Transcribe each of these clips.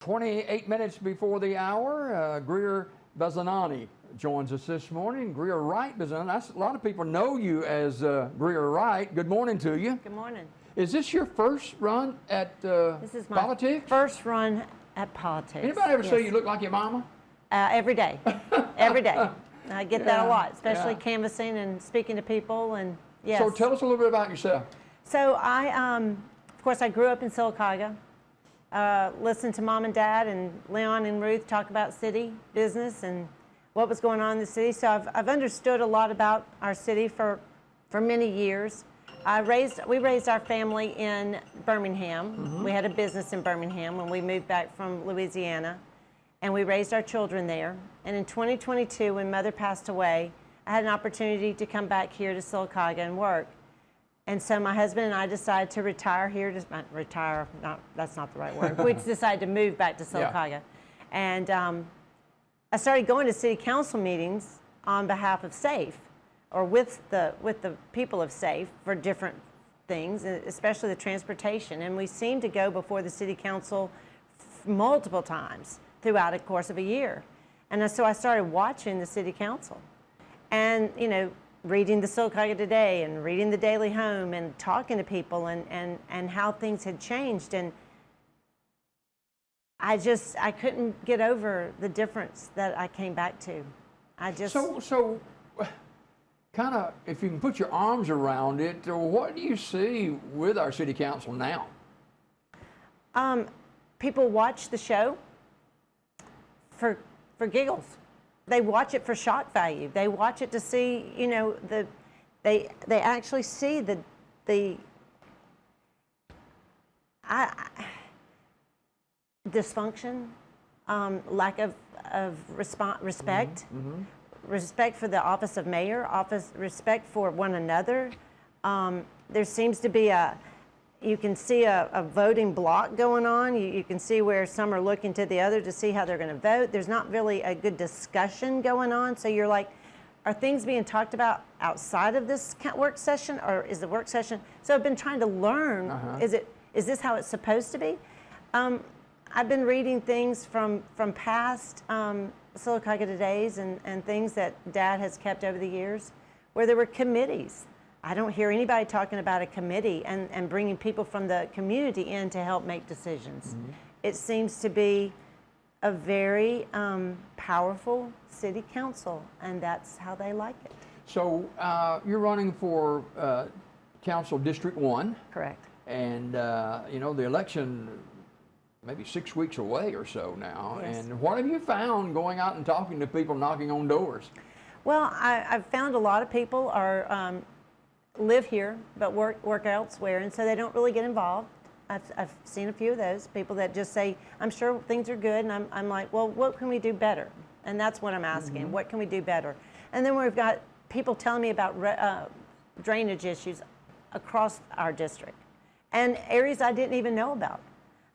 28 minutes before the hour, Greer Bisignani joins us this morning. Greer Wright Bisignani. A lot of people know you as Greer Wright. Good morning to you. Good morning. Is this your first run at This is my politics? first run at politics. Anybody ever say you look like your mama? Every day. Every day. I get that a lot, especially yeah. canvassing and speaking to people. And yes. So tell us a little bit about yourself. So of course, I grew up in Sylacauga. Listened to Mom and Dad and Leon and Ruth talk about city business and what was going on in the city. So I've understood a lot about our city for many years. We raised our family in Birmingham. Mm-hmm. We had a business in Birmingham when we moved back from Louisiana, and we raised our children there. And in 2022, when Mother passed away, I had an opportunity to come back here to Sylacauga and work. And so my husband and I decided to retire here. That's not the right word. We decided to move back to Sylacauga. Yeah. And I started going to city council meetings on behalf of SAFE, or with the people of SAFE for different things, especially the transportation. And we seemed to go before the city council multiple times throughout the course of a year. And so I started watching the city council and, reading the Sylacauga Today and reading the Daily Home and talking to people and how things had changed. And I couldn't get over the difference that I came back to. So kind of, if you can put your arms around it, what do you see with our city council now? People watch the show for giggles. They watch it for shock value. They watch it to see, they actually see the dysfunction, lack of respect, mm-hmm. Respect for the office of mayor, respect for one another. There seems to be you can see a voting block going on. You can see where some are looking to the other to see how they're going to vote. There's not really a good discussion going on. So you're like, are things being talked about outside of this work session, or is the work session? So I've been trying to learn, is this how it's supposed to be? I've been reading things from past Sylacauga Todays and things that Dad has kept over the years, where there were committees. I don't hear anybody talking about a committee and bringing people from the community in to help make decisions. Mm-hmm. It seems to be a very powerful city council, and that's how they like it. So you're running for Council District 1. Correct. And, the election maybe 6 weeks away or so now. Yes. And what have you found going out and talking to people, knocking on doors? Well, I've found a lot of people live here but work elsewhere, and so they don't really get involved. I've seen a few of those people that just say, I'm sure things are good, and I'm like, well, what can we do better? And that's what I'm asking. Mm-hmm. What can we do better? And then we've got people telling me about drainage issues across our district and areas I didn't even know about.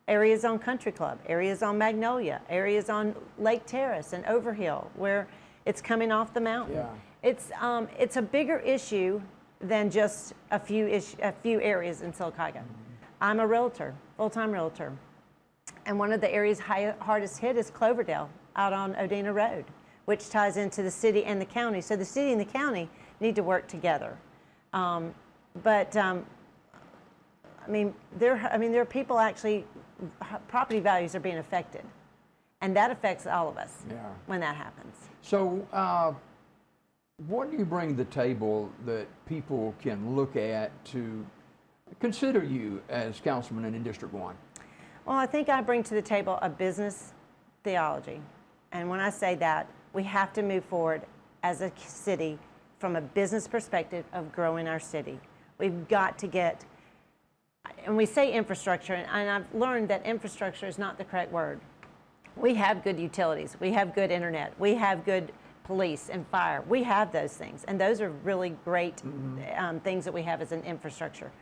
Areas on Country Club, areas on Magnolia, areas on Lake Terrace and Overhill where it's coming off the mountain. Yeah. It's a bigger issue than just a few areas in Sylacauga. I'm a realtor, full-time realtor, and one of the areas hardest hit is Cloverdale out on Odina Road, which ties into the city and the county. So the city and the county need to work together. There are people actually, property values are being affected, and that affects all of us when that happens. So what do you bring to the table that people can look at to consider you as councilman in District 1? Well, I think I bring to the table a business theology. And when I say that, we have to move forward as a city from a business perspective of growing our city. We've got to get, and we say infrastructure, and I've learned that infrastructure is not the correct word. We have good utilities. We have good internet. We have good police and fire. We have those things, and those are really great things that we have as an infrastructure.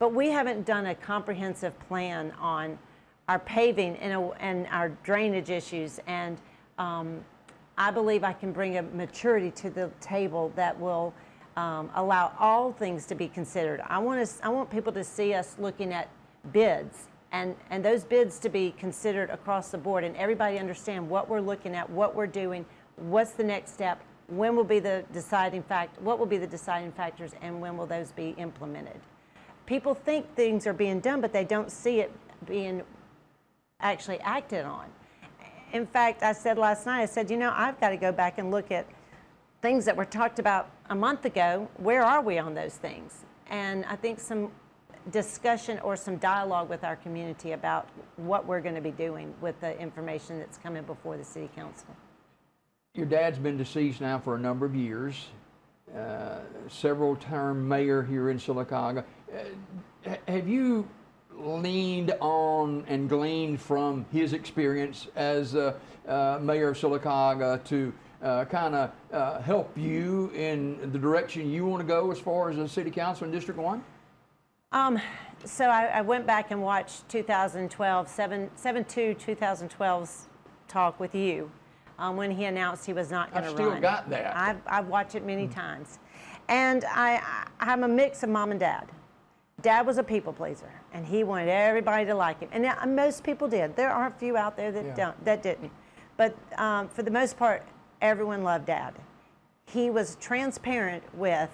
But we haven't done a comprehensive plan on our paving and our drainage issues, and I believe I can bring a maturity to the table that will allow all things to be considered. I want people to see us looking at bids And those bids to be considered across the board and everybody understand what we're looking at, what we're doing, what's the next step, when will be the deciding what will be the deciding factors, and when will those be implemented. People think things are being done, but they don't see it being actually acted on. In fact, I said last night, I said, I've got to go back and look at things that were talked about a month ago. Where are we on those things? And I think some discussion or some dialogue with our community about what we're going to be doing with the information that's coming before the City Council. Your dad's been deceased now for a number of years, several-term mayor here in Sylacauga. Have you leaned on and gleaned from his experience as mayor of Sylacauga to kind of help you in the direction you want to go as far as the City Council in District 1? So I went back and watched 2012, 7/2/2012's talk with you when he announced he was not going to run. I've still got that. I've watched it many times. And I'm a mix of mom and dad. Dad was a people pleaser, and he wanted everybody to like him. And most people did. There are a few out there that didn't. But for the most part, everyone loved Dad. He was transparent with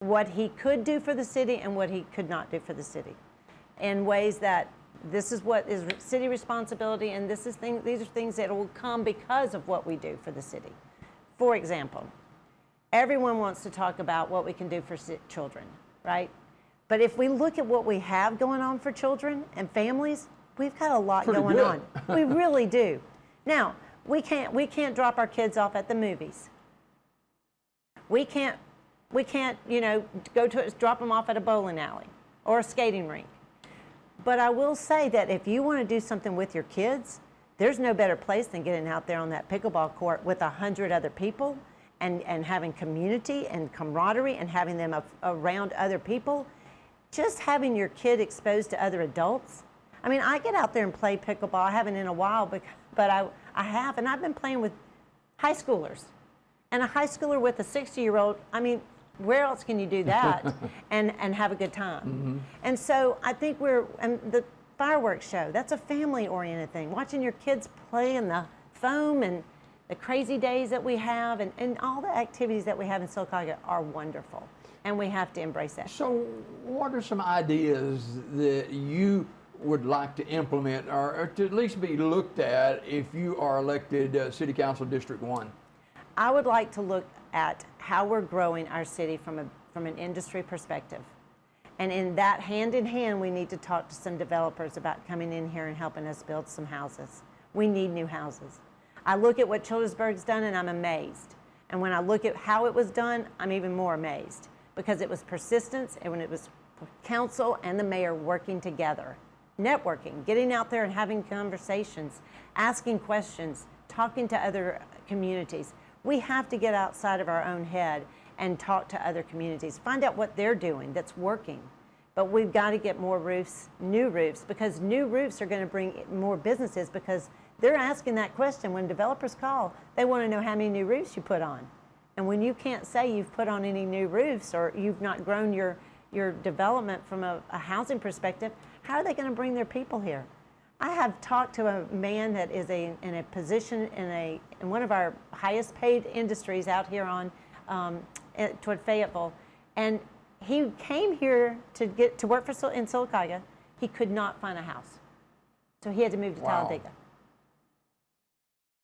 what he could do for the city and what he could not do for the city, in ways that this is what is city responsibility, and these are things that will come because of what we do for the city. For example, everyone wants to talk about what we can do for children, right? But if we look at what we have going on for children and families, we've got a lot going on. We really do. Now, we can't drop our kids off at the movies. We can't drop them off at a bowling alley or a skating rink. But I will say that if you want to do something with your kids, there's no better place than getting out there on that pickleball court with 100 other people and having community and camaraderie and having them around other people. Just having your kid exposed to other adults. I mean, I get out there and play pickleball. I haven't in a while, but I have, and I've been playing with high schoolers. And a high schooler with a 60-year-old, I mean, where else can you do that and have a good time? Mm-hmm. And so I think and the fireworks show, that's a family-oriented thing. Watching your kids play in the foam and the crazy days that we have and all the activities that we have in Sylacauga are wonderful. And we have to embrace that. So what are some ideas that you would like to implement or to at least be looked at if you are elected City Council District 1? I would like to look at how we're growing our city from an industry perspective. And in that, hand in hand, we need to talk to some developers about coming in here and helping us build some houses. We need new houses. I look at what Childersburg's done and I'm amazed. And when I look at how it was done, I'm even more amazed because it was persistence and when it was council and the mayor working together, networking, getting out there and having conversations, asking questions, talking to other communities. We have to get outside of our own head and talk to other communities, find out what they're doing that's working. But we've got to get more roofs, new roofs, because new roofs are going to bring more businesses because they're asking that question. When developers call, they want to know how many new roofs you put on. And when you can't say you've put on any new roofs or you've not grown your development from a housing perspective, how are they going to bring their people here? I have talked to a man that is in a position in one of our highest paid industries out here toward Fayetteville, and he came here to work in Sylacauga. He could not find a house, so he had to move to Talladega.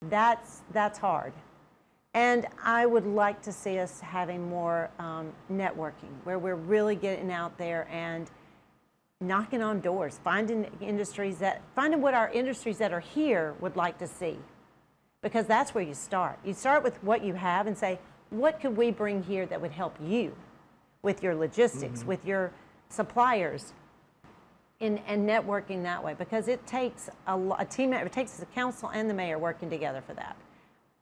That's hard, and I would like to see us having more networking where we're really getting out there and knocking on doors, finding what our industries that are here would like to see. Because that's where you start. You start with what you have and say, what could we bring here that would help you with your logistics, with your suppliers, and networking that way. Because it takes a team, it takes the council and the mayor working together for that.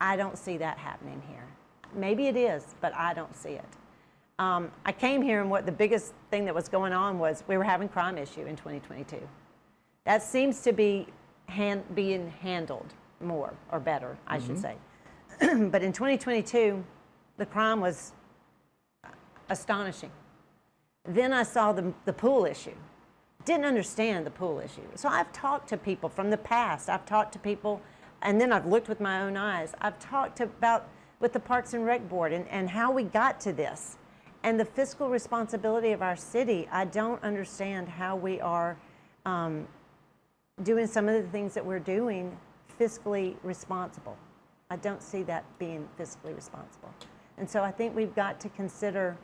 I don't see that happening here. Maybe it is, but I don't see it. I came here and what the biggest thing that was going on was we were having crime issue in 2022. That seems to be being handled more or better, I should say. But in 2022, the crime was astonishing. Then I saw the pool issue. didn't understand the pool issue. So I've talked to people from the past. I've talked to people, and then I've looked with my own eyes. I've talked about with the Parks and Rec Board and how we got to this. And the fiscal responsibility of our city, I don't understand how we are doing some of the things that we're doing fiscally responsible. I don't see that being fiscally responsible. And so I think we've got to consider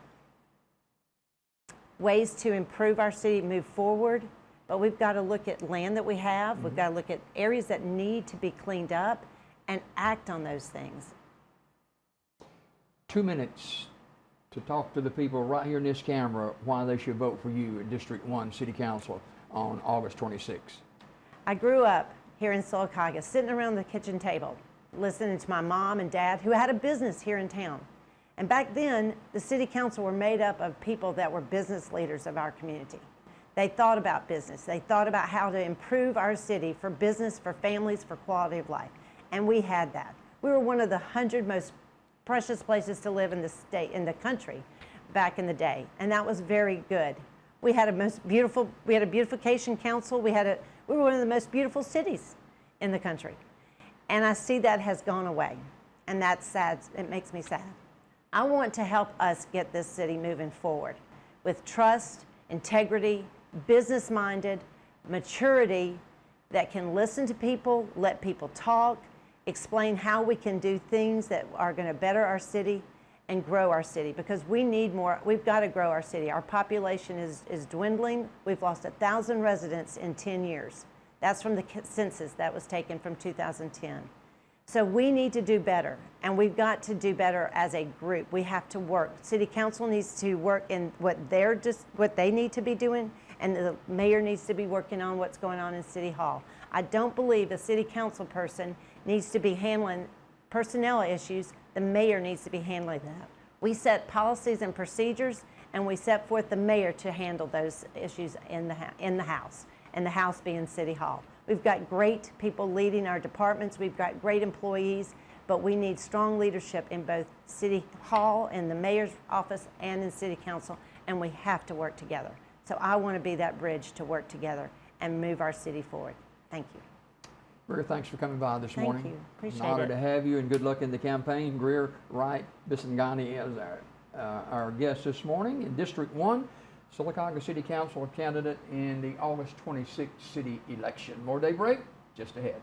ways to improve our city, move forward, but we've got to look at land that we have, we've got to look at areas that need to be cleaned up and act on those things. 2 minutes to talk to the people right here in this camera why they should vote for you in District 1 City Council on August 26th. I grew up here in Sylacauga, sitting around the kitchen table, listening to my mom and dad who had a business here in town. And back then, the city council were made up of people that were business leaders of our community. They thought about business. They thought about how to improve our city for business, for families, for quality of life. And we had that. We were one of the 100 most precious places to live in the state, in the country, back in the day. And that was very good. We had a beautification council. We were one of the most beautiful cities in the country. And I see that has gone away. And that's sad. It makes me sad. I want to help us get this city moving forward with trust, integrity, business-minded, maturity that can listen to people, let people talk, explain how we can do things that are going to better our city and grow our city, because we need more. We've got to grow our city. Our population is dwindling. We've lost 1,000 residents in 10 years. That's from the census that was taken from 2010. So we need to do better, and we've got to do better as a group. We have to work. City Council needs to work in what they need to be doing, and the mayor needs to be working on what's going on in City Hall. I don't believe a City Council person needs to be handling personnel issues. The mayor needs to be handling that. We set policies and procedures, and we set forth the mayor to handle those issues in the House, and the House being City Hall. We've got great people leading our departments. We've got great employees, but we need strong leadership in both City Hall, in the mayor's office, and in City Council, and we have to work together. So I want to be that bridge to work together and move our city forward. Thank you. Greer, thanks for coming by this morning. Thank you. Appreciate An honor it. to have you, and good luck in the campaign. Greer Wright Bisignani is our guest this morning in District 1. Sylacauga City Council candidate in the August 26th city election. More Daybreak just ahead.